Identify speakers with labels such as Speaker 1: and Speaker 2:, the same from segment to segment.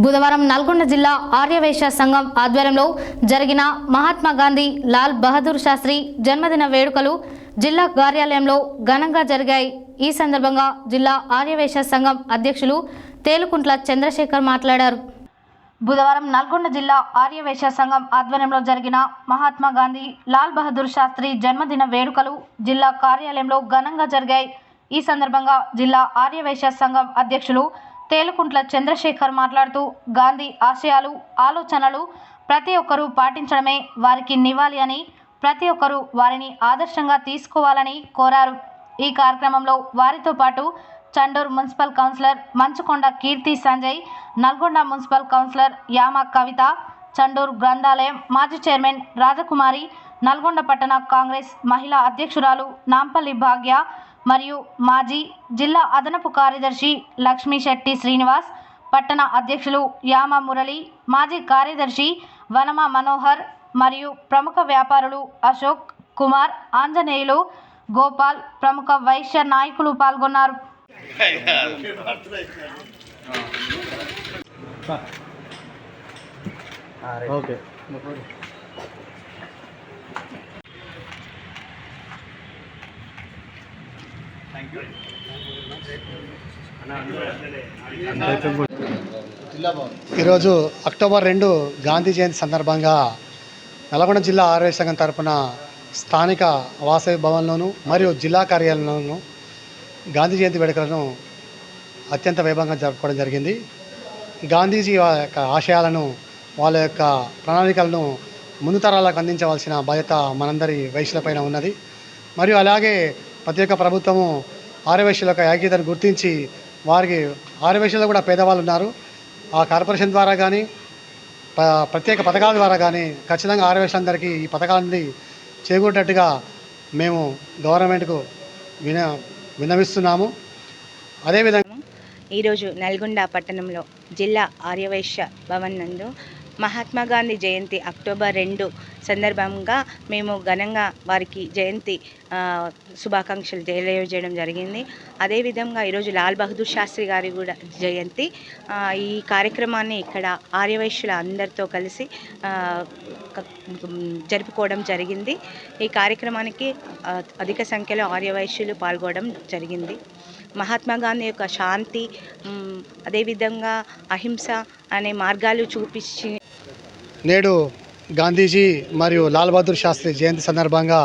Speaker 1: బుధవారం నల్గొండ జిల్లా ఆర్యవైశ్య సంఘం ఆధ్వర్యంలో జరిగిన మహాత్మా గాంధీ లాల్ బహదూర్ శాస్త్రి జన్మదిన వేడుకలు జిల్లా కార్యాలయంలో ఘనంగా జరిగాయి. ఈ సందర్భంగా జిల్లా ఆర్యవైశ్య సంఘం అధ్యక్షులు తేలుకుంట్ల చంద్రశేఖర్ మాట్లాడారు. బుధవారం నల్గొండ జిల్లా ఆర్యవైశ్య సంఘం ఆధ్వర్యంలో జరిగిన మహాత్మా గాంధీ లాల్ బహదూర్ శాస్త్రి జన్మదిన వేడుకలు జిల్లా కార్యాలయంలో ఘనంగా జరిగాయి. ఈ సందర్భంగా జిల్లా ఆర్యవైశ్య సంఘం అధ్యక్షులు తేలుకుంట్ల చంద్రశేఖర్ మాట్లాడుతూ గాంధీ ఆశయాలు ఆలోచనలు ప్రతి ఒక్కరూ పాటించడమే వారికి నివాళి అని, ప్రతి ఒక్కరూ వారిని ఆదర్శంగా తీసుకోవాలని కోరారు. ఈ కార్యక్రమంలో వారితో పాటు చండూర్ మున్సిపల్ కౌన్సిలర్ మంచుకొండ కీర్తి సంజయ్, నల్గొండ మున్సిపల్ కౌన్సిలర్ యామ కవిత, చండూర్ గ్రంథాలయం మాజీ చైర్మన్ రాజకుమారి, నల్గొండ పట్టణ కాంగ్రెస్ మహిళా అధ్యక్షురాలు నాంపల్లి భాగ్య మరియు మాజీ జిల్లా అదనపు కార్యదర్శి లక్ష్మీ శెట్టి శ్రీనివాస్, పట్టణ అధ్యక్షులు యామ మురళి, మాజీ కార్యదర్శి వనమ మనోహర్ మరియు ప్రముఖ వ్యాపారులు అశోక్ కుమార్, ఆంజనేయులు, గోపాల్, ప్రముఖ వైశ్య నాయకులు పాల్గొన్నారు.
Speaker 2: ఈరోజు అక్టోబర్ 2 గాంధీ జయంతి సందర్భంగా నల్గొండ జిల్లా ఆర్యవైశ్య సంఘం తరపున స్థానిక వాసవి భవన్లోను మరియు జిల్లా కార్యాలయంలోను గాంధీ జయంతి వేడుకలను అత్యంత వైభవంగా జరుపుకోవడం జరిగింది. గాంధీజీ వాళ్ళ యొక్క ఆశయాలను, వాళ్ళ యొక్క ప్రణాళికలను ముందు తరాలకు అందించవలసిన బాధ్యత మనందరి వైశ్యులపైన ఉన్నది. మరియు అలాగే ప్రతి ఒక్క ప్రభుత్వము ఆర్యవైశ్యుల యొక్క ఐక్యతను గుర్తించి వారికి ఆర్యవైశ్యులు కూడా పేదవాళ్ళు ఉన్నారు. ఆ కార్పొరేషన్ ద్వారా కానీ ప్రత్యేక పథకాల ద్వారా కానీ ఖచ్చితంగా ఆర్యవైశ్యులందరికీ ఈ పథకాలని చేకూరేటట్టుగా మేము గవర్నమెంట్కు విన్నవిస్తున్నాము. అదేవిధంగా
Speaker 3: ఈరోజు నల్గొండ పట్టణంలో జిల్లా ఆర్యవైశ్య భవన్ నందు మహాత్మా గాంధీ జయంతి అక్టోబర్ 2 సందర్భంగా మేము ఘనంగా వారికి జయంతి శుభాకాంక్షలు తెలియజేయడం జరిగింది. అదేవిధంగా ఈరోజు లాల్ బహదూర్ శాస్త్రి గారి కూడా జయంతి. ఈ కార్యక్రమాన్ని ఇక్కడ ఆర్యవైశ్యుల అందరితో కలిసి జరుపుకోవడం జరిగింది. ఈ కార్యక్రమానికి అధిక సంఖ్యలో ఆర్యవైశ్యులు పాల్గొనడం జరిగింది. మహాత్మా గాంధీ యొక్క శాంతి, అదేవిధంగా అహింస అనే మార్గాలు చూపించి
Speaker 2: నేడు గాంధీజీ మరియు లాల్ బహదూర్ శాస్త్రి జయంతి సందర్భంగా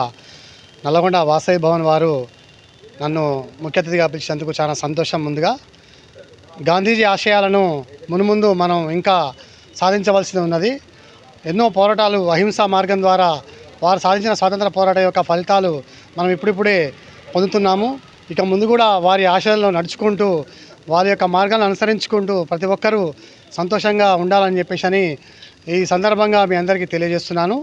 Speaker 2: నల్గొండ వాసవి భవన్ వారు నన్ను ముఖ్య అతిథిగా పిలిచినందుకు చాలా సంతోషం. ముందుగా గాంధీజీ ఆశయాలను మున్ముందు మనం ఇంకా సాధించవలసి ఉన్నది. ఎన్నో పోరాటాలు అహింసా మార్గం ద్వారా వారు సాధించిన స్వాతంత్ర పోరాటం యొక్క ఫలితాలు మనం ఇప్పుడిప్పుడే పొందుతున్నాము. ఇక ముందు కూడా వారి ఆశయాల్లో నడుచుకుంటూ వారి యొక్క మార్గాలను అనుసరించుకుంటూ ప్రతి ఒక్కరూ సంతోషంగా ఉండాలని చెప్పేసి ఈ సందర్భంగా మీ అందరికీ తెలియజేస్తున్నాను.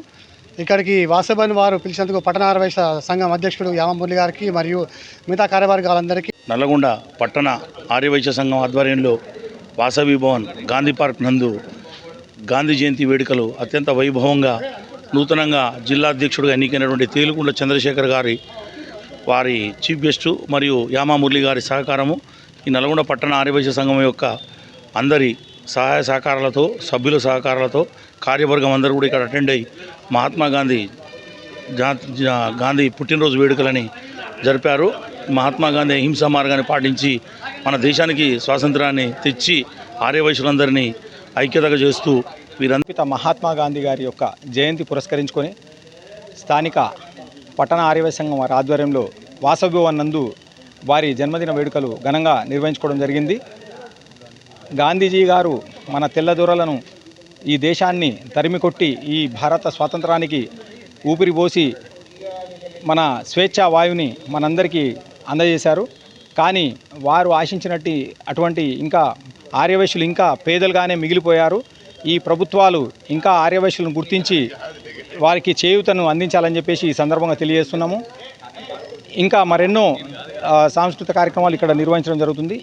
Speaker 2: ఇక్కడికి వాసవన్ వారు పిలిచినందుకు పట్టణ ఆర్యవైశ్య సంఘం అధ్యక్షుడు యామ మురళి గారికి మరియు మిగతా కార్యవర్గాలందరికీ,
Speaker 4: నల్గొండ పట్టణ ఆర్యవైశ్య సంఘం ఆధ్వర్యంలో వాసవి భవన్ గాంధీ పార్క్ నందు గాంధీ జయంతి వేడుకలు అత్యంత వైభవంగా నూతనంగా జిల్లా అధ్యక్షుడిగా ఎన్నికైనటువంటి తేలుకుంట్ల చంద్రశేఖర్ గారి వారి చీఫ్ గెస్టు మరియు యామ మురళి గారి సహకారము, ఈ నల్గొండ పట్టణ ఆర్యవైశ్య సంఘం యొక్క అందరి సహాయ సహకారాలతో, సభ్యుల సహకారాలతో కార్యవర్గం అందరూ కూడా ఇక్కడ అటెండ్ అయ్యి మహాత్మా గాంధీ పుట్టినరోజు వేడుకలని జరిపారు. మహాత్మా గాంధీ అహింసా మార్గాన్ని పాటించి మన దేశానికి స్వాతంత్రాన్ని తెచ్చి ఆర్యవైశ్యులందరినీ ఐక్యతగా చేస్తూ వీరంతా
Speaker 5: మహాత్మా గాంధీ గారి యొక్క జయంతి పురస్కరించుకొని స్థానిక పట్టణ ఆర్యవైశ్య సంఘం వారి ఆధ్వర్యంలో వాసవి భవన్ నందు వారి జన్మదిన వేడుకలు ఘనంగా నిర్వహించుకోవడం జరిగింది. గాంధీజీ గారు మన తెల్లదొరలను, ఈ దేశాన్ని తరిమికొట్టి ఈ భారత స్వాతంత్రానికి ఊపిరి పోసి మన స్వేచ్ఛా వాయువుని మనందరికీ అందజేశారు. కానీ వారు ఆశించినట్టు అటువంటి ఇంకా ఆర్యవైశ్యులు ఇంకా పేదలుగానే మిగిలిపోయారు. ఈ ప్రభుత్వాలు ఇంకా ఆర్యవైశ్యులను గుర్తించి వారికి చేయూతను అందించాలని చెప్పేసి ఈ సందర్భంగా తెలియజేస్తున్నాము. ఇంకా మరెన్నో సాంస్కృతిక కార్యక్రమాలు ఇక్కడ నిర్వహించడం జరుగుతుంది.